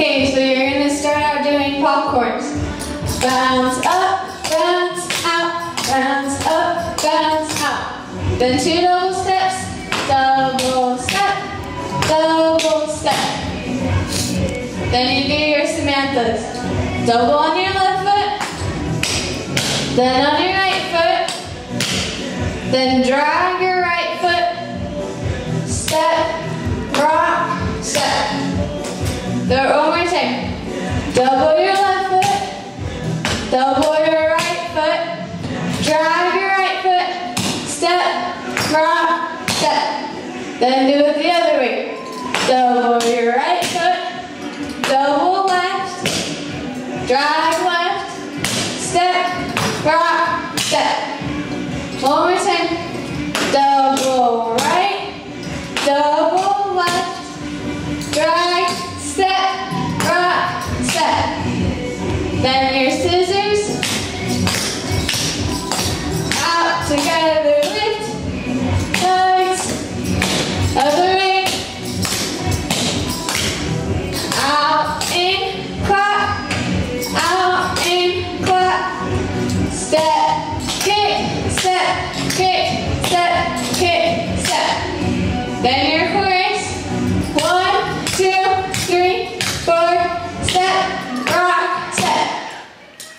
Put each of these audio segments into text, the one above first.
Okay, so you're going to start out doing popcorns. Bounce up, bounce out, bounce up, bounce out. Then 2 double steps, double step, double step. Then you do your Samantha's. Double on your left foot, then on your right foot, then drag your right foot, step, rock, step. Do it one more time. Double your left foot, double your right foot, drag your right foot, step, rock, step. Then do it the other way. Double your right foot, double left, drag left, step, rock, step. One more time. Double right, double left, drag, step, rock, step. Then your scissors. Out together, lift, legs, other way. Out, in, clap, out, in, clap. Step, kick, step, kick, step, kick, step. Then your chorus. 1, 2, 3, 4, step, rock, step.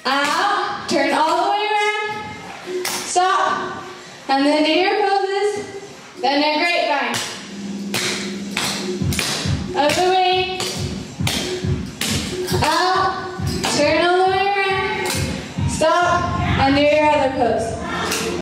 Out, turn all the way around, stop, and then do your poses. Then